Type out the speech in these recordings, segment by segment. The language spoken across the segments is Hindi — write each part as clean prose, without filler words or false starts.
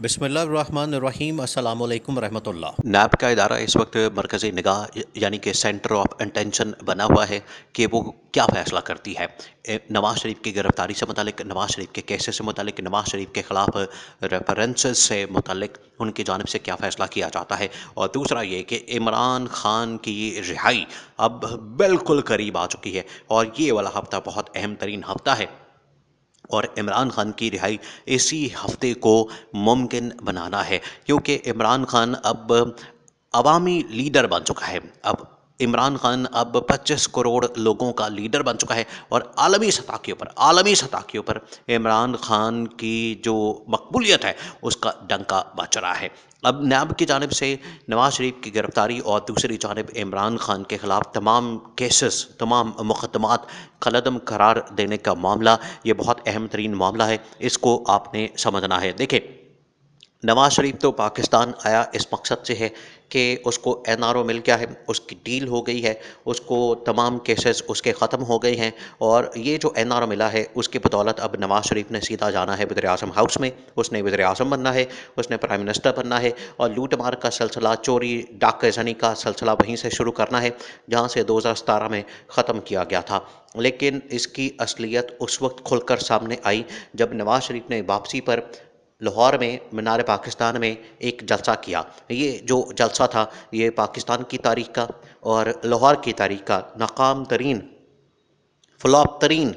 बिस्मिल्लाहिर्रहमानिर्रहीम अस्सलामु अलैकुम रहमतुल्लाह। नैब का इदारा इस वक्त मरकज़ी निगाह यानी कि सेंटर ऑफ अटेंशन बना हुआ है कि वो क्या फ़ैसला करती है नवाज़ शरीफ की गिरफ़्तारी से मुतालिक, नवाज़ शरीफ के केसेस से मुतालिक, नवाज़ शरीफ के ख़िलाफ़ रेफरेंसेस से मुतालिक उनकी जानिब से क्या फ़ैसला किया जाता है। और दूसरा ये कि इमरान ख़ान की रिहाई अब बिल्कुल करीब आ चुकी है और ये वाला हफ़्ता बहुत अहम तरीन हफ़्ता है और इमरान खान की रिहाई इसी हफ्ते को मुमकिन बनाना है, क्योंकि इमरान खान अब अवामी लीडर बन चुका है। अब इमरान खान अब 25 करोड़ लोगों का लीडर बन चुका है और आलमी सतह के ऊपर इमरान खान की जो मकबूलियत है उसका डंका बज रहा है। अब नैब की जानिब से नवाज़ शरीफ की गिरफ़्तारी और दूसरी जानिब इमरान खान के ख़िलाफ़ तमाम केसेस, तमाम मुक़दमात कलअदम करार देने का मामला, ये बहुत अहम तरीन मामला है, इसको आपने समझना है। देखिए, नवाज़ शरीफ तो पाकिस्तान आया इस मकसद से है कि उसको एनआरओ मिल गया है, उसकी डील हो गई है, उसको तमाम केसेस उसके ख़त्म हो गए हैं और ये जो एनआरओ मिला है उसकी बदौलत अब नवाज़ शरीफ ने सीधा जाना है वज़ीर-ए-आज़म हाउस में। उसने वज़ीर-ए-आज़म बनना है, उसने प्राइम मिनिस्टर बनना है और लूट मार का सिलसिला, चोरी डाकज़नी का सिलसिला वहीं से शुरू करना है जहाँ से 2017 में ख़त्म किया गया था। लेकिन इसकी असलियत उस वक्त खुलकर सामने आई जब नवाज़ शरीफ ने वापसी पर लाहौर में मीनार पाकिस्तान में एक जलसा किया। ये जो जलसा था ये पाकिस्तान की तारीख़ का और लाहौर की तारीख़ का नाकाम तरीन, फ्लॉप तरीन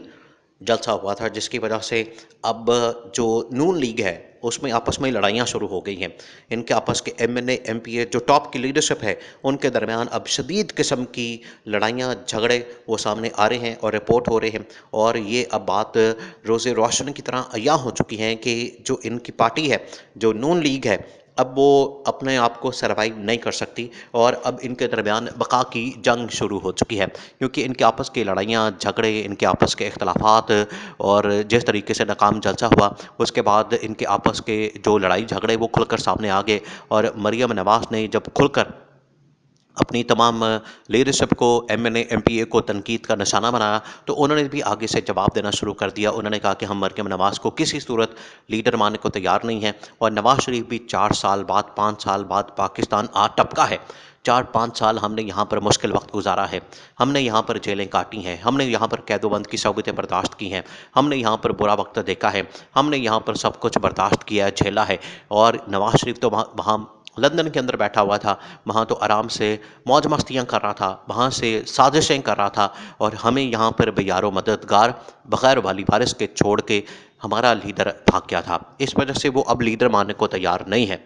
जलसा हुआ था, जिसकी वजह से अब जो नून लीग है उसमें आपस में लड़ाइयाँ शुरू हो गई हैं। इनके आपस के एमएनए एमपीए जो टॉप की लीडरशिप है उनके दरमियान अब शदीद किस्म की लड़ाइयाँ झगड़े वो सामने आ रहे हैं और रिपोर्ट हो रहे हैं और ये अब बात रोज़े रोशन की तरह अय्याह हो चुकी हैं कि जो इनकी पार्टी है, जो नून लीग है, अब वो अपने आप को सर्वाइव नहीं कर सकती और अब इनके दरमियान बका की जंग शुरू हो चुकी है, क्योंकि इनके आपस की लड़ाइयाँ झगड़े, इनके आपस के इख्तलाफात और जिस तरीके से नाकाम जलसा हुआ उसके बाद इनके आपस के जो लड़ाई झगड़े वो खुलकर सामने आ गए और मरीम नवाज़ ने जब खुलकर अपनी तमाम लीडरशिप को, एमएनए एमपीए को तनकीद का निशाना बनाया तो उन्होंने भी आगे से जवाब देना शुरू कर दिया। उन्होंने कहा कि हम मरीम नवाज़ को किसी सूरत लीडर मानने को तैयार नहीं हैं और नवाज़ शरीफ भी 4 साल बाद, 5 साल बाद पाकिस्तान आ टपका है। 4-5 साल हमने यहाँ पर मुश्किल वक्त गुजारा है, हमने यहाँ पर जेलें काटी हैं, हमने यहाँ पर कैदोबंद की सौगतें बर्दाश्त की हैं, हमने यहाँ पर बुरा वक्त देखा है, हमने यहाँ पर सब कुछ बर्दाश्त किया है, झेला है। और नवाज़ शरीफ तो वहाँ लंदन के अंदर बैठा हुआ था, वहाँ तो आराम से मौज मस्तियाँ कर रहा था, वहाँ से साजिशें कर रहा था और हमें यहाँ पर बेयारो मददगार बग़ैर वाली वारिस के छोड़ के हमारा लीडर भाग गया था। इस वजह से वो अब लीडर मानने को तैयार नहीं है।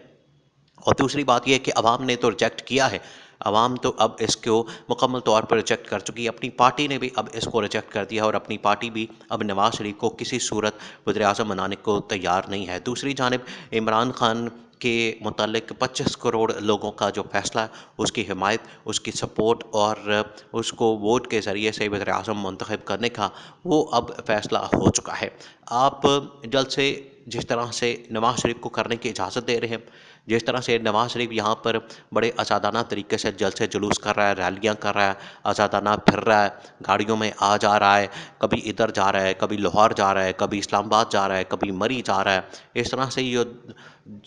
और दूसरी बात ये है कि अवाम ने तो रिजेक्ट किया है, अवाम तो अब इसको मुकम्मल तौर पर रिजेक्ट कर चुकी है, अपनी पार्टी ने भी अब इसको रिजेक्ट कर दिया और अपनी पार्टी भी अब नवाज़ शरीफ को किसी सूरत वज़ीर-ए-आज़म बनाने को तैयार नहीं है। दूसरी जानिब इमरान खान के मुतालिक 25 करोड़ लोगों का जो फ़ैसला है उसकी हिमायत, उसकी सपोर्ट और उसको वोट के ज़रिए से वज़ीर-ए-आज़म मुंतखब करने का वो अब फ़ैसला हो चुका है। आप जल्द से जिस तरह से नवाज़ शरीफ को करने की इजाज़त दे रहे हैं, जिस तरह से नवाज़ शरीफ यहाँ पर बड़े आज़ादाना तरीके से जलसे जुलूस कर रहा है, रैलियाँ कर रहा है, आज़ादाना फिर रहा है, गाड़ियों में आ जा रहा है, कभी इधर जा रहा है, कभी लाहौर जा रहा है, कभी इस्लामाबाद जा रहा है, कभी मरी जा रहा है, इस तरह से ये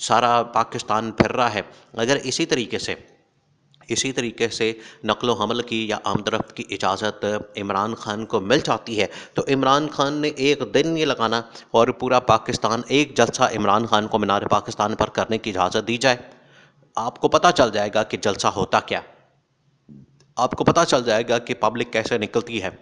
सारा पाकिस्तान फिर रहा है। अगर इसी तरीके से नक़्लो हमल की या आमदरफ़्त की इजाज़त इमरान खान को मिल जाती है तो इमरान खान ने एक दिन नहीं लगाना और पूरा पाकिस्तान, एक जलसा इमरान खान को मीनार पाकिस्तान पर करने की इजाज़त दी जाए, आपको पता चल जाएगा कि जलसा होता क्या, आपको पता चल जाएगा कि पब्लिक कैसे निकलती है,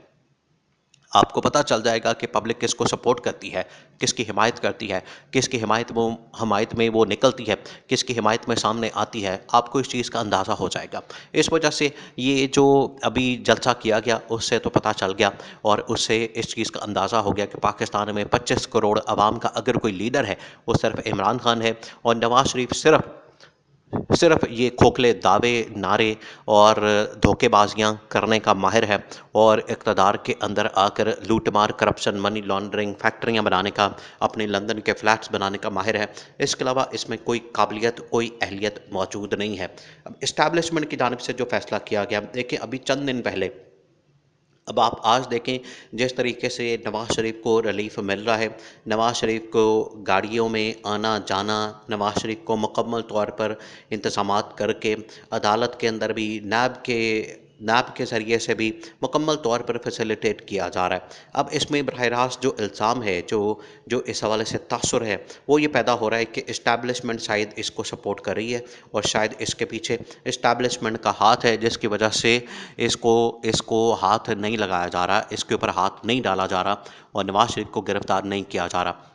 आपको पता चल जाएगा कि पब्लिक किसको सपोर्ट करती है, किसकी हिमायत करती है, किसकी हमायत में वो निकलती है, किसकी हिमायत में सामने आती है, आपको इस चीज़ का अंदाज़ा हो जाएगा। इस वजह से ये जो अभी जलसा किया गया उससे तो पता चल गया और उससे इस चीज़ का अंदाज़ा हो गया कि पाकिस्तान में 25 करोड़ आवाम का अगर कोई लीडर है वो सिर्फ इमरान खान है और नवाज़ शरीफ सिर्फ ये खोखले दावे, नारे और धोखेबाजियाँ करने का माहिर है और इक़्तिदार के अंदर आकर लूट-मार, करप्शन, मनी लॉन्ड्रिंग, फैक्ट्रियाँ बनाने का, अपने लंदन के फ्लैट्स बनाने का माहिर है। इसके अलावा इसमें कोई काबिलियत, कोई अहलियत मौजूद नहीं है। अब एस्टैब्लिशमेंट की जानिब से जो फ़ैसला किया गया, देखिए अभी चंद दिन पहले अब आप आज देखें जिस तरीके से नवाज़ शरीफ को रिलीफ मिल रहा है, नवाज़ शरीफ को गाड़ियों में आना जाना, नवाज़ शरीफ को मुकम्मल तौर पर इंतज़ामात करके अदालत के अंदर भी नैब के ज़रिए से भी मुकम्मल तौर पर फैसिलिटेट किया जा रहा है। अब इसमें बरह रास्त जो इल्ज़ाम है, जो जो इस हवाले से तासुर है, वो ये पैदा हो रहा है कि इस्टेब्लिशमेंट शायद इसको सपोर्ट कर रही है और शायद इसके पीछे इस्टेब्लिशमेंट का हाथ है, जिसकी वजह से इसको इसको हाथ नहीं लगाया जा रहा, इसके ऊपर हाथ नहीं डाला जा रहा और नवाज़ शरीफ को गिरफ्तार नहीं किया जा रहा।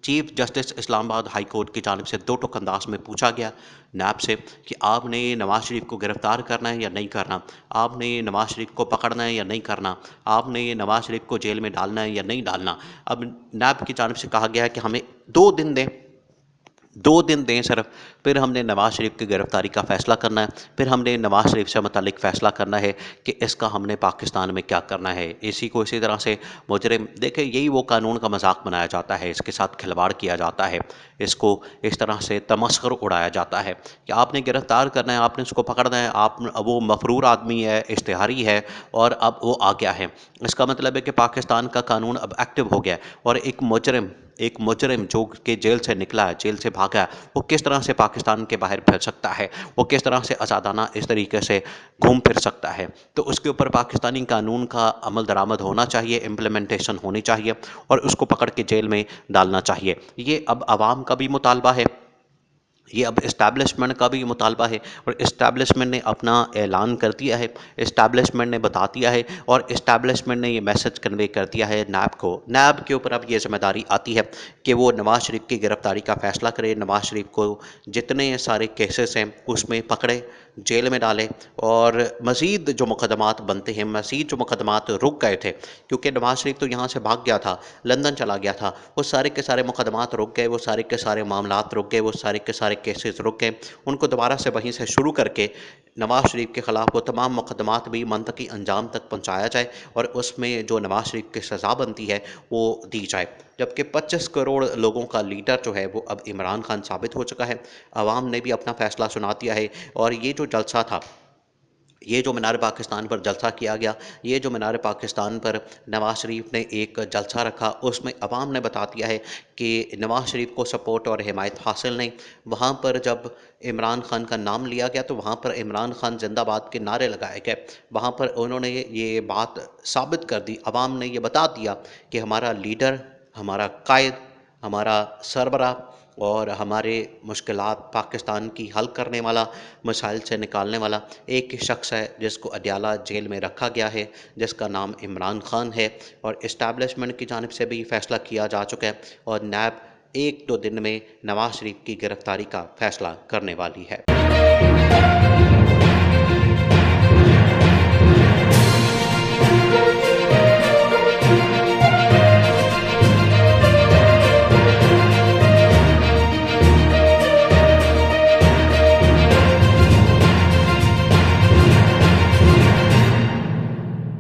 Chief justice Islamabad high court की जानिब से दो टुक अंदाज में पूछा गया नैब से कि आपने नवाज़ शरीफ को गिरफ्तार करना है या नहीं करना, आपने नवाज़ शरीफ को पकड़ना है या नहीं करना, आपने नवाज़ शरीफ को जेल में डालना है या नहीं डालना। अब नैब की जानिब से कहा गया है कि हमें 2 दिन दें, 2 दिन दें सिर्फ, फिर हमने नवाज़ शरीफ की गिरफ्तारी का फ़ैसला करना है, फिर हमने नवाज़ शरीफ से मुतालिक फ़ैसला करना है कि इसका हमने पाकिस्तान में क्या करना है। इसी को इसी तरह से मुजरिम देखें, यही वो कानून का मजाक बनाया जाता है, इसके साथ खिलवाड़ किया जाता है, इसको इस तरह से तमस्खर उड़ाया जाता है कि आपने गिरफ्तार करना है, आपने उसको पकड़ना है, आप वो मफरूर आदमी है, इश्तिहारी है और अब वो आ गया है। इसका मतलब है कि पाकिस्तान का कानून अब एक्टिव हो गया है और एक मुजरिम जो कि जेल से निकला है, जेल से भागा है, वो किस तरह से पाकिस्तान के बाहर फिर सकता है, वो किस तरह से आज़ादाना इस तरीके से घूम फिर सकता है। तो उसके ऊपर पाकिस्तानी कानून का अमल दरामद होना चाहिए, इम्प्लीमेंटेशन होनी चाहिए और उसको पकड़ के जेल में डालना चाहिए। ये अब आवाम का भी मुतालबा है, ये अब इस्टेब्लिशमेंट का भी मुतालबा है और इस्टेब्लिशमेंट ने अपना ऐलान कर दिया है, इस्टेब्लिशमेंट ने बता दिया है और इस्टेब्लिशमेंट ने ये मैसेज कन्वे कर दिया है नैब को। नैब के ऊपर अब ये ज़िम्मेदारी आती है कि वो नवाज़ शरीफ की गिरफ्तारी का फ़ैसला करे, नवाज़ शरीफ को जितने सारे केसेस हैं उसमें पकड़े, जेल में डाले और मज़ीद जो मुकदमात बनते हैं, मज़ीद जो मुकदमात रुक गए थे, क्योंकि नवाज़ शरीफ तो यहाँ से भाग गया था, लंदन चला गया था, वो सारे के सारे मुकदमात रुक गए, वो सारे के सारे मामलात रुक गए, वो सारे के सारे केसेस रुक गए। उनको दोबारा से वहीं से शुरू करके नवाज़ शरीफ के ख़िलाफ़ वो तमाम मुकदमात भी मंतकी अंजाम तक पहुँचाया जाए और उसमें जो नवाज़ शरीफ की सज़ा बनती है वो दी जाए। जबकि 25 करोड़ लोगों का लीडर जो है वो अब इमरान खान साबित हो चुका है। आवाम ने भी अपना फ़ैसला सुना दिया है और ये जो जलसा था, ये जो मीनार पाकिस्तान पर जलसा किया गया, ये जो मीनार पाकिस्तान पर नवाज़ शरीफ ने एक जलसा रखा, उसमें अवाम ने बता दिया है कि नवाज़ शरीफ को सपोर्ट और हिमायत हासिल नहीं। वहाँ पर जब इमरान खान का नाम लिया गया तो वहाँ पर इमरान खान जिंदाबाद के नारे लगाए गए। वहाँ पर उन्होंने ये बात साबित कर दी, अवाम ने ये बता दिया कि हमारा लीडर, हमारा कायद, हमारा सरबरा और हमारे मुश्किलात पाकिस्तान की हल करने वाला, मसाइल से निकालने वाला एक ही शख्स है जिसको अडयाला जेल में रखा गया है, जिसका नाम इमरान खान है और इस्टेब्लिशमेंट की जानिब से भी फ़ैसला किया जा चुका है और नैब 1-2 दिन में नवाज़ शरीफ की गिरफ्तारी का फ़ैसला करने वाली है।